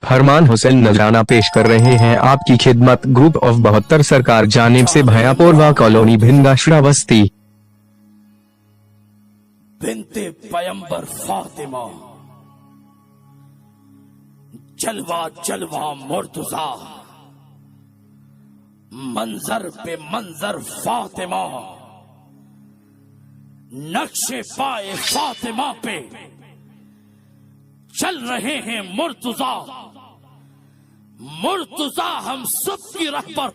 फरमान हुसैन नजराना पेश कर रहे हैं आपकी खिदमत। ग्रुप ऑफ 72 सरकार जानिब से भयापोरवा कॉलोनी भिंगा श्रावस्ती। बिन्ते पैगंबर फातिमा, जलवा जलवा मुर्तजा, मंजर पे मंजर फातिमा, नक्शे पाए फातिमा पे चल रहे हैं मुर्तजा। मुर्तजा हम सबकी रहबर,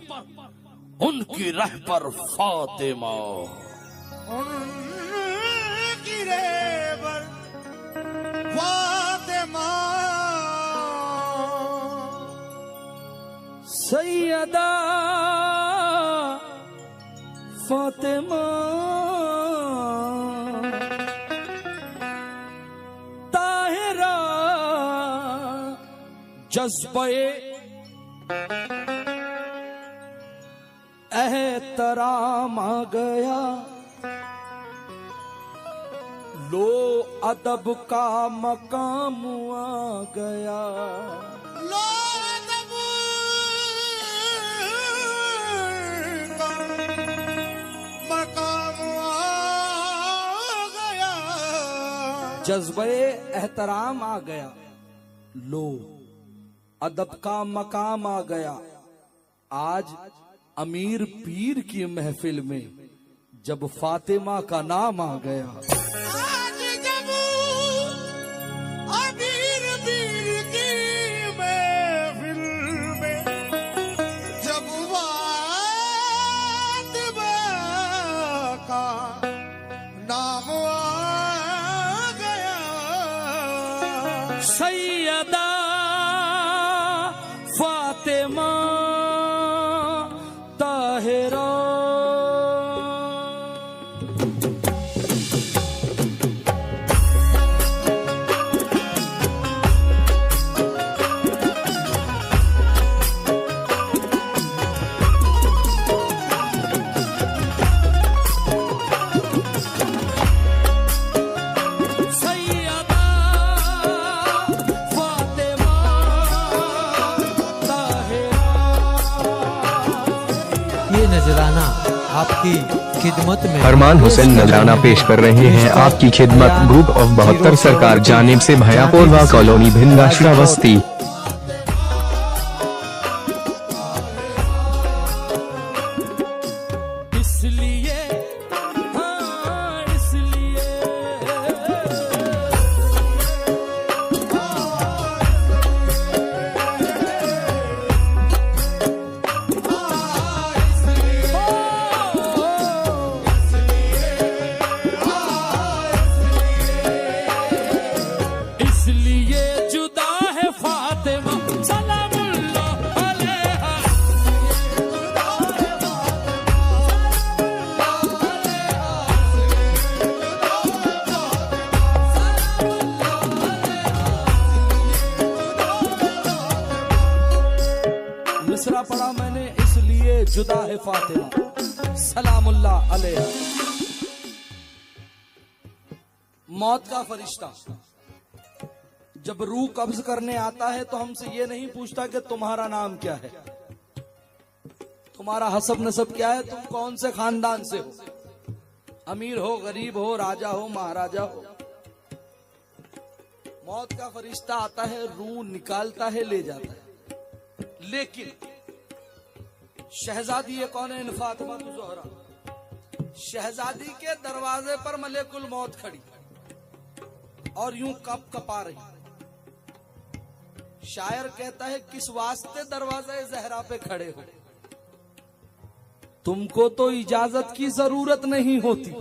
उनकी रहबर फातिमा। उनकी रहबर फातिमा, सैयदा फातिमा, ताहिरा जज्बे एहतराम आ गया, लो अदब का मकाम आ गया। लो अदब का मकाम आ गया, जज्बे एहतराम आ गया, लो अदब का मकाम आ गया। आज अमीर पीर की महफिल में जब फातिमा का नाम आ गया। आज जब अमीर पीर की महफिल में जब फातिमा का नाम आ गया, सैयदा फातिमा ताहिरा। ये नजराना आपकी खिदमत में। फरमान हुसैन नजराना पेश कर रहे हैं आपकी खिदमत। ग्रुप ऑफ 72 सरकार जानिब से भयापोरवा कॉलोनी भिंगा श्रावस्ती। इसलिए हाँ इसलिए इसलिए जुदा है फातिमा, सलामुल्लाह अलैहा। मिसरा पढ़ा मैंने, इसलिए जुदा है फातिमा, सलामुल्लाह अलैहा। मौत का फरिश्ता जब रूह कब्ज करने आता है तो हमसे ये नहीं पूछता कि तुम्हारा नाम क्या है, तुम्हारा हसब नसब क्या है, तुम कौन से खानदान से हो, अमीर हो गरीब हो, राजा हो महाराजा हो। मौत का फरिश्ता आता है, रूह निकालता है, ले जाता है। लेकिन शहजादी ये कौन है? फातिमा ज़ोहरा। शहजादी के दरवाजे पर मलेकुल मौत खड़ी और यूं कप कपा रही। शायर कहता है, किस वास्ते दरवाजे ज़हरा पे खड़े हो, तुमको तो इजाजत की जरूरत नहीं होती।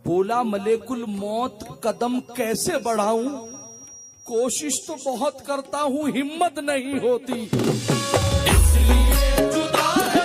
बोला मलेकुल मौत कदम कैसे बढ़ाऊं, कोशिश तो बहुत करता हूं, हिम्मत नहीं होती। इसलिए जुदा है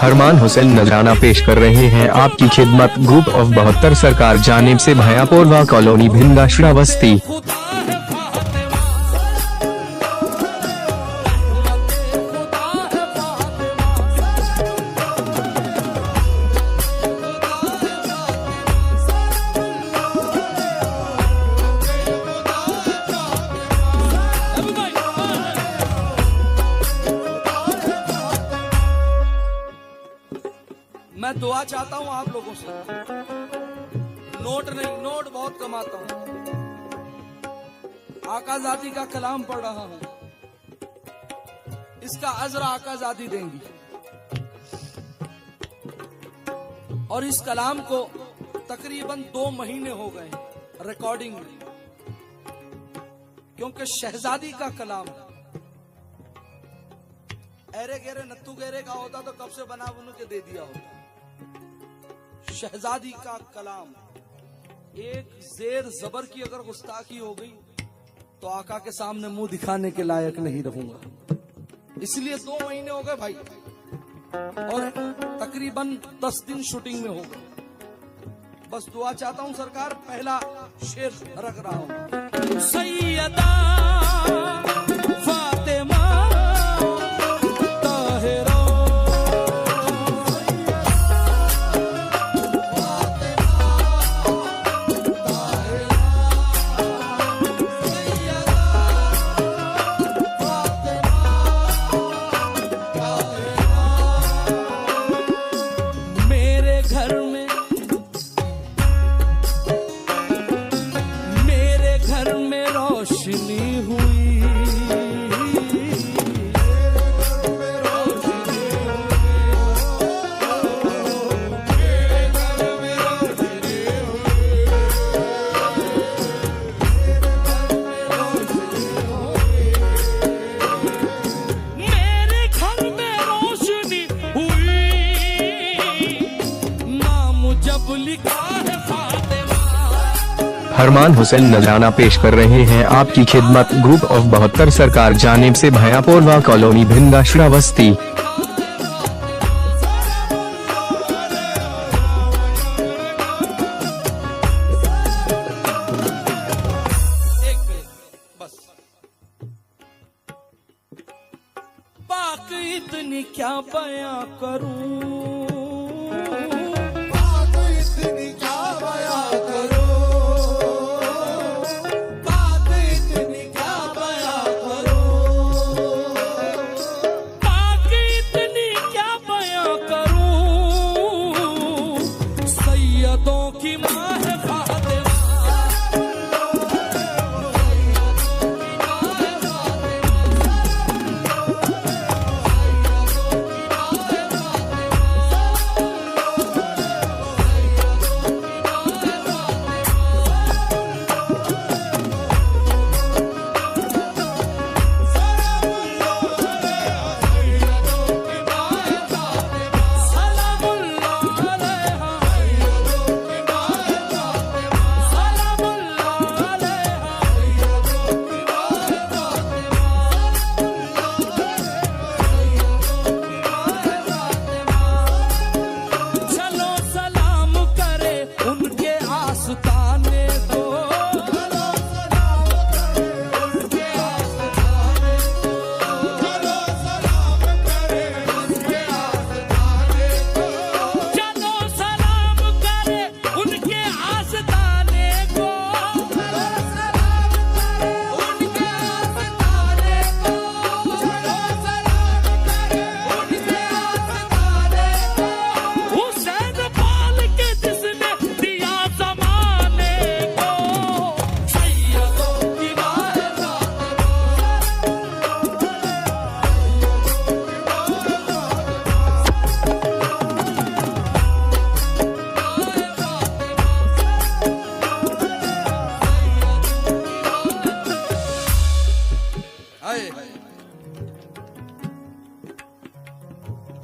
फरमान हुसैन नजराना पेश कर रहे हैं आपकी खिदमत ग्रुप ऑफ 72 सरकार जानिब से भयापोरवा कॉलोनी भिंगा श्रावस्ती। मैं दुआ चाहता हूं आप लोगों से, नोट नहीं, नोट बहुत कमाता हूं, आकाजादी का कलाम पढ़ रहा हूं, इसका अजरा आकाजादी देंगी। और इस कलाम को तकरीबन 2 महीने हो गए रिकॉर्डिंग में, क्योंकि शहजादी का कलाम एरे गेरे नत्थू गेरे का होता तो कब से बना बनू के दे दिया होता। शहजादी का कलाम, एक जेर जबर की अगर गुस्ताखी हो गई तो आका के सामने मुंह दिखाने के लायक नहीं रहूंगा। इसलिए 2 महीने हो गए भाई, और तकरीबन 10 दिन शूटिंग में हो गए। बस दुआ चाहता हूं सरकार, पहला शेर रख रहा हूं। सैयदा फातिमा फरमान हुसैन नजराना पेश कर रहे हैं आपकी खिदमत ग्रुप ऑफ 72 सरकार जानिब से भयापोरवा कॉलोनी भिंगा श्रावस्ती। पाक इतनी क्या बयां करूं,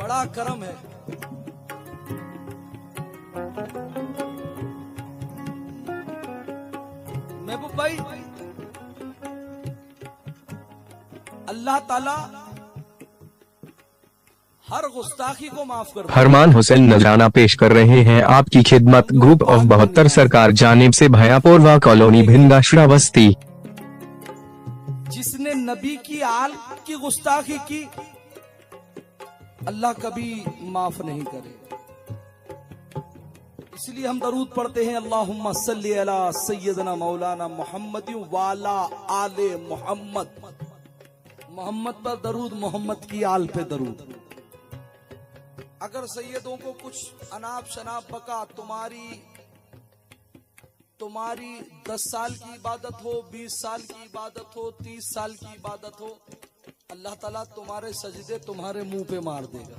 बड़ा करम है। महबूब भाई, अल्लाह ताला हर गुस्ताखी को माफ कर दो। फरमान हुसैन नजराना पेश कर रहे हैं आपकी खिदमत ग्रुप ऑफ 72 सरकार जानिब से भयापोरवा कॉलोनी भिंगा श्रावस्ती। जिसने नबी की आल की गुस्ताखी की, अल्लाह कभी माफ नहीं करे। इसलिए हम दरूद पढ़ते हैं, अल्लाहुम्मा सल्ली अला सय्यदना मौलाना मुहम्मद वाला आले मोहम्मद। मोहम्मद पर दरूद, मोहम्मद की आल पे दरूद। अगर सैयदों को कुछ अनाप शनाप बका, तुम्हारी 10 साल की इबादत हो, 20 साल की इबादत हो, 30 साल की इबादत हो, अल्लाह ताला तुम्हारे सजदे तुम्हारे मुंह पे मार देगा।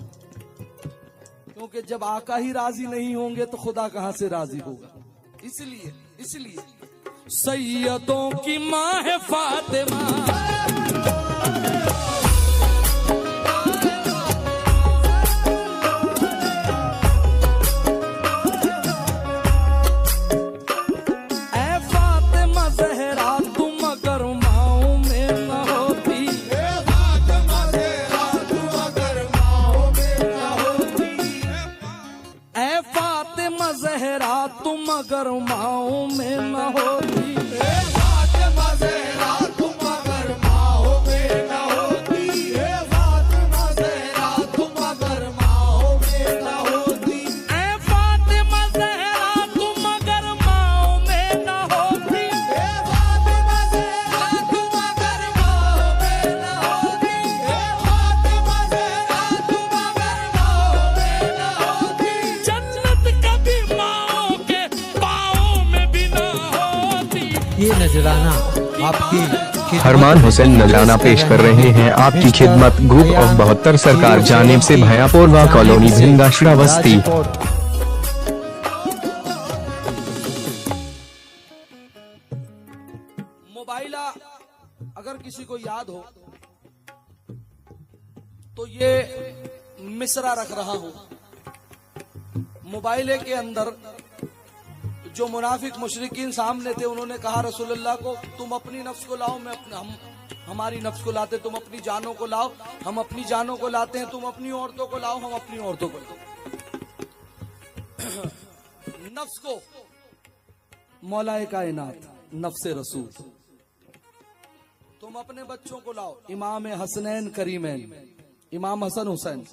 क्योंकि जब आका ही राजी नहीं होंगे तो खुदा कहां से राजी होगा। इसलिए सैयदों की माँ है फातिमा, तुम अगर माओ में न होती, फातिमा ज़हरा तुम अगर माओ में न होती, फातिमा ज़हरा तुम अगर माओ में न होती, फातिमा ज़हरा तुम अगर माओ में न होती, फातिमा ज़हरा तुम अगर माओ में न होती, फातिमा ज़हरा तुम अगर माओ में न होती, जन्नत कभी ये नजराना आपकी फरमान हुसैन नजराना पेश कर रहे हैं आपकी खिदमत ग्रुप ऑफ 72 सरकार जानिब से भयापोरवा कॉलोनी भिंगा श्रावस्ती। मोबाइला अगर किसी को याद हो तो ये मिसरा रख रहा हूं। मोबाइले के अंदर जो मुनाफिक मुशरिकीन सामने थे, उन्होंने कहा रसूलुल्लाह को, तुम अपनी नफ्स को लाओ, हम हमारी नफ्स को लाते, तुम अपनी जानों को लाओ, हम अपनी जानों को लाते हैं, तुम अपनी औरतों को लाओ, हम अपनी औरतों को लाओ। नफ्स को मौलाए कायनात नफ्से रसूल, तुम अपने बच्चों को लाओ, इमाम हसनैन करीमैन, इमाम हसन हुसैन,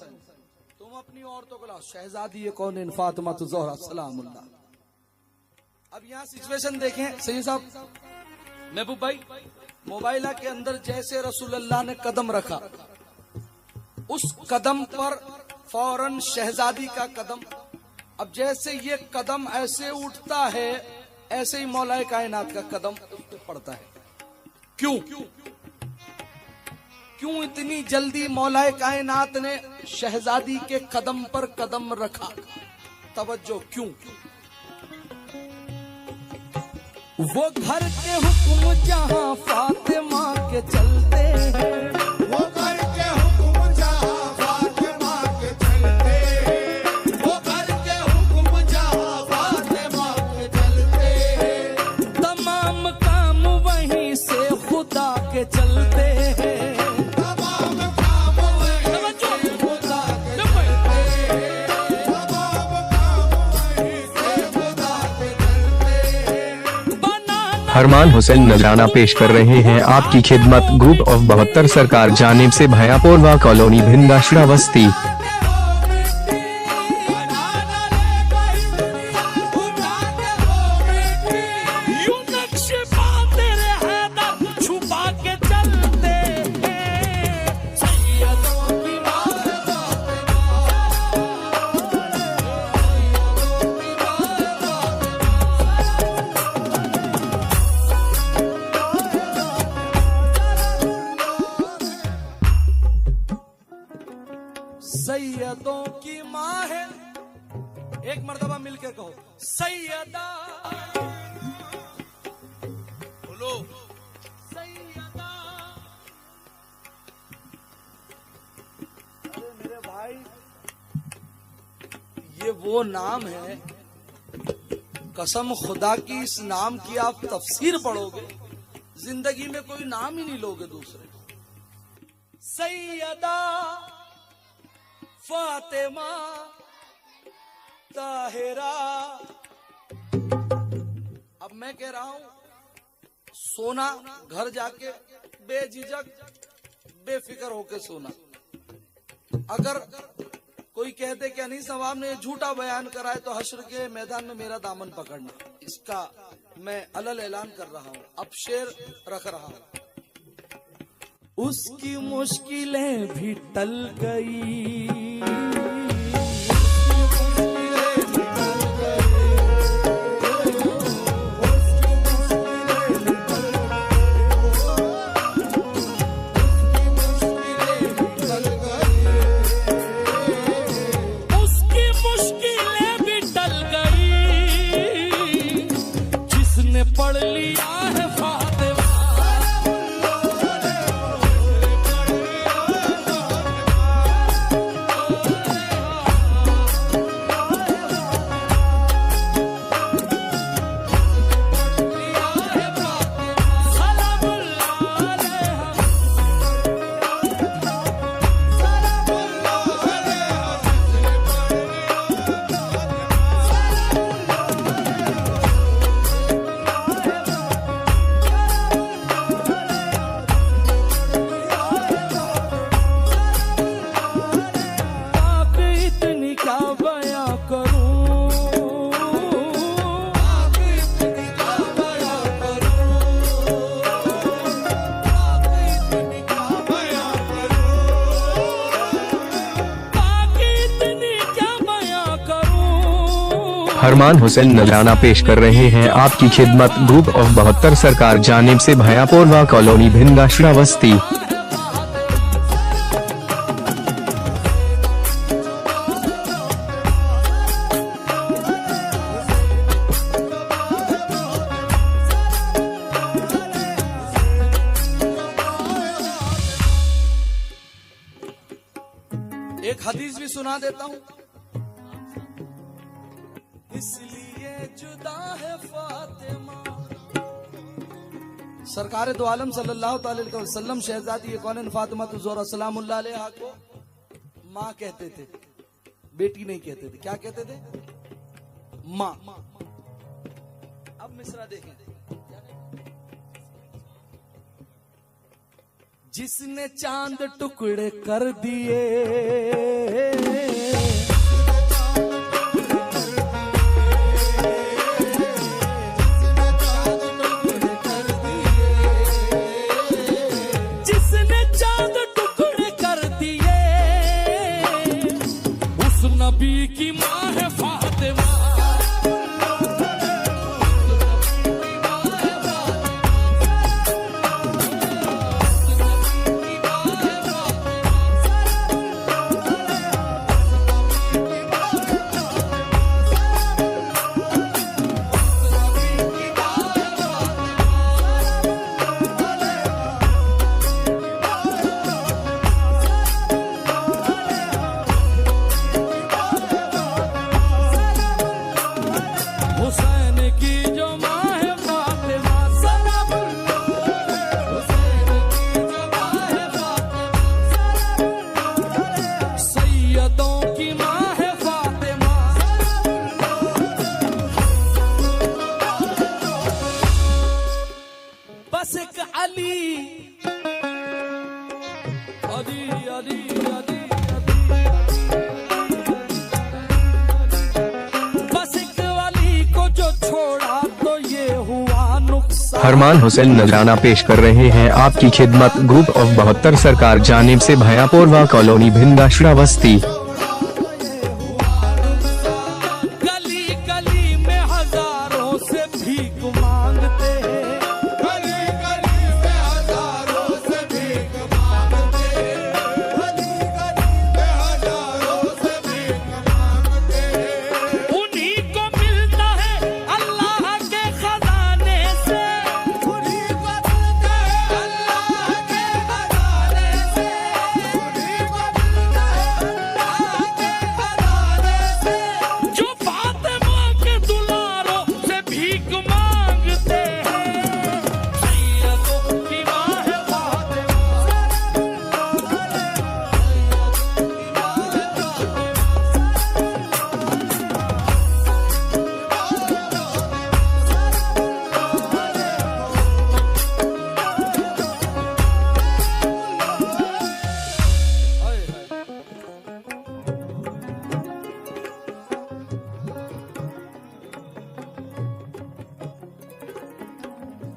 तुम अपनी औरतों को लाओ, शहजादी कौन फातिमा ज़हरा सलामुल्लाह। अब यहाँ सिचुएशन देखें सही साहब, महबूब भाई, मोबाइला के अंदर जैसे रसूलुल्लाह ने कदम रखा, उस कदम पर फौरन शहजादी का कदम, अब जैसे ये कदम ऐसे उठता है, ऐसे ही मौलाए कायनात का कदम उस पर पड़ता है। क्यों इतनी जल्दी मौलाए कायनात ने शहजादी के कदम पर कदम रखा? तवज्जो, क्यों? वो घर के हुक्म जहां फातिमा के चलते हैं, वो घर के हुक्म जहां फातिमा के चलते, वो घर के हुक्म जहां फातिमा के चलते, तमाम काम वहीं से खुदा के चलते हैं, तमाम काम वहीं से खुदा के चलते, तमाम काम वहीं से खुदा के चलते। फरमान हुसैन नजराना पेश कर रहे हैं आपकी खिदमत ग्रुप ऑफ 72 सरकार जानिब से भयापोरवा कॉलोनी भिंगा श्रावस्ती। सैयदों की माँ है, एक मर्तबा मिलकर कहो, सैयदा बोलो, सैयदा। अरे मेरे भाई, ये वो नाम है, कसम खुदा की, इस नाम की आप तफसीर पढ़ोगे, जिंदगी में कोई नाम ही नहीं लोगे दूसरे। सैयदा फातिमा ताहिरा। अब मैं कह रहा हूं, सोना घर जाके बेझिझक बेफिक्र होके सोना। अगर कोई कहते कि अनीस नवाब ने झूठा बयान करा है तो हश्र के मैदान में मेरा दामन पकड़ना, इसका मैं अलल ऐलान कर रहा हूं। अब शेर रख रहा हूं। उसकी मुश्किलें भी टल गई, पढ़ लिया है फातिमा। फरमान हुसैन नजराना पेश कर रहे हैं आपकी खिदमत ग्रुप ऑफ 72 सरकार जानिब से भयापोरवा कॉलोनी भिंगा श्रावस्ती। एक हदीस भी सुना देता हूं। इसलिए जुदा है फातिमा। सरकार दो आलम सल्लल्लाहु अलैहि वसल्लम शहजादी कौन फातिमा ज़ोहरा सलामुल्लाह अलैहा को माँ कहते थे, बेटी नहीं कहते थे। क्या कहते थे? माँ। अब मिसरा देखें। जिसने चांद टुकड़े कर दिए, जिसने चांद टुकड़े कर दिए, उस नबी की माँ है फातिमा। बस एक अली अली अली अली बस एक अली को जो छोड़ा तो ये हुआ नुकसान। फरमान हुसैन नजराना पेश कर रहे हैं आपकी खिदमत ग्रुप ऑफ 72 सरकार जानिब से भयापोरवा कॉलोनी भिंगा श्रावस्ती। गली गली में हजारों से भीख मांगते हैं,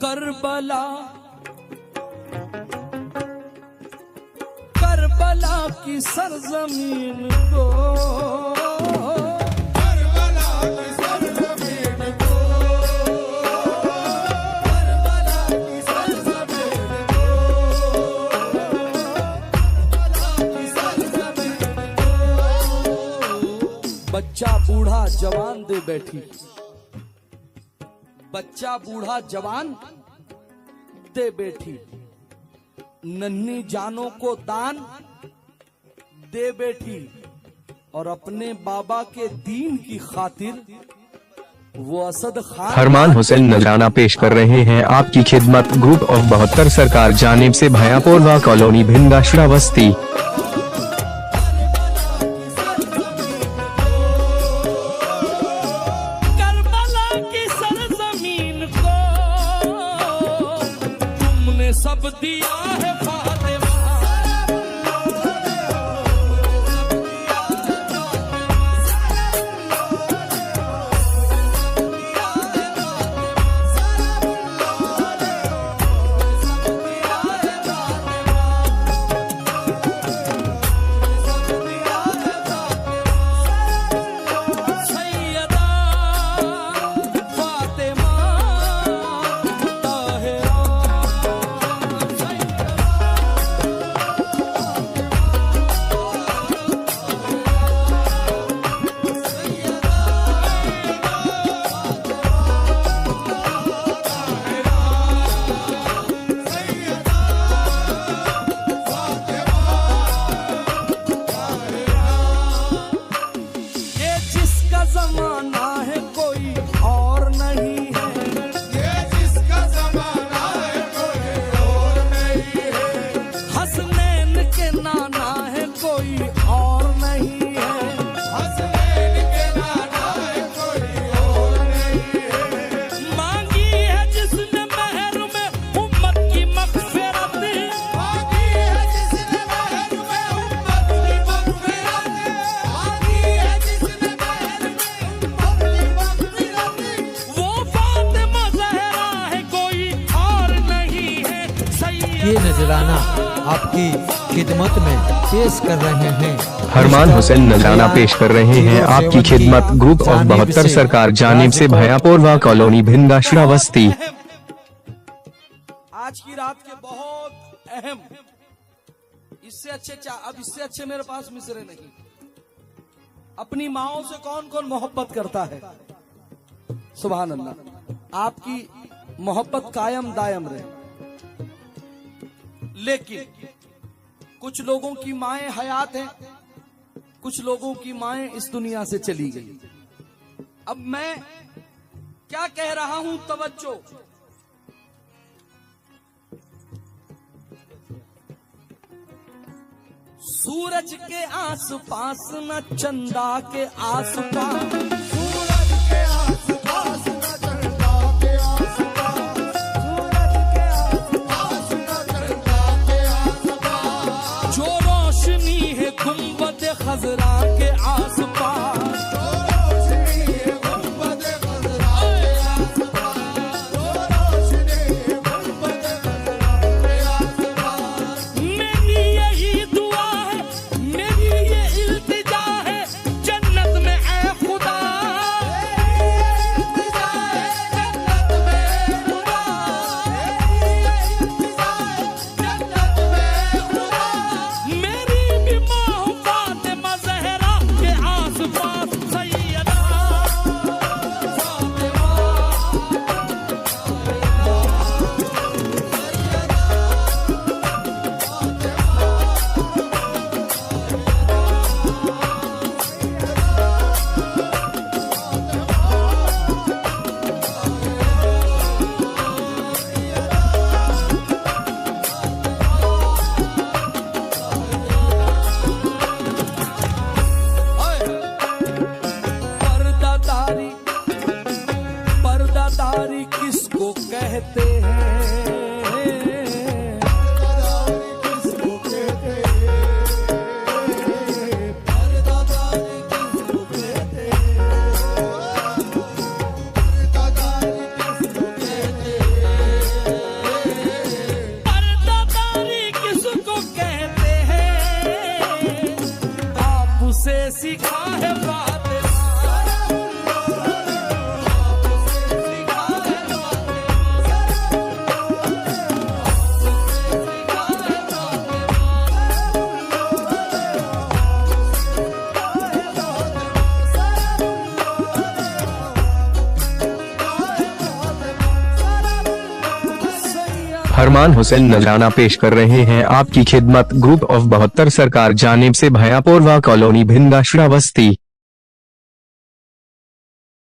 करबला करबला की सरजमीन को करबला की सरजमीन को करबला की सरजमीन को करबला की सरजमीन को बच्चा बूढ़ा जवान दे बैठी बच्चा बूढ़ा जवान दे बैठी नन्ही जानों को दान दे बैठी और अपने बाबा के दीन की खातिर वो असद खान फरमान हुसैन नजराना पेश कर रहे हैं आपकी खिदमत ग्रुप ऑफ 72 सरकार जानिब से भयापोरवा कॉलोनी भिंगा श्रावस्ती। करबला की सरजमीन को तुमने सब दिया है फातिमा सैयदा फातिमा ताहिरा ये जिसका जमाना है कोई और नहीं है ये जिसका जमाना है कोई और नहीं है हसनैन के नाना है कोई और नहीं है हसनैन के नाना है कोई और नहीं है मांगी है जिसने महर में उम्मत की मग़फ़िरत मांगी है जिसने महर में उम्मत की मग़फ़िरत मांगी है जिसने महर में उम्मत की मग़फ़िरत वो फातिमा ज़हरा है कोई और नहीं है ये नजराना आपकी खिदमत में पेश कर रहे हैं फरमान हुसैन नजराना पेश कर रहे हैं आपकी खिदमत ग्रुप ऑफ 72 सरकार जानिब से भयापोरवा कॉलोनी भिंगा श्रावस्ती। आज की रात के बहुत अहम इससे अच्छे मेरे पास मिसरे नहीं। अपनी माओ से कौन कौन मोहब्बत करता है? सुभान अल्लाह। आपकी मोहब्बत कायम दायम रहे। लेकिन कुछ लोगों की माएं हयात हैं, कुछ लोगों की माएं इस दुनिया से चली गई। अब मैं क्या कह रहा हूं, तवज्जो। सूरज के आसपास न चंदा के आसपास सूरज के आसपास न चंदा के आसपास सूरज के आसपास न चंदा के आसपास जो रोशनी है गुंबद खजरा के आसपास जो रोशनी है गुंबद खजरा के आसपास जो रोशनी है गुंबद खजरा के आसपास मेरी यही दुआ है, मेरी ये इल्तिजा है, जन्नत में ऐ खुदा फरमान हुसैन नजराना पेश कर रहे हैं आपकी खिदमत ग्रुप ऑफ 72 सरकार जानिब से भयापुर व कॉलोनी भिंगा श्रावस्ती।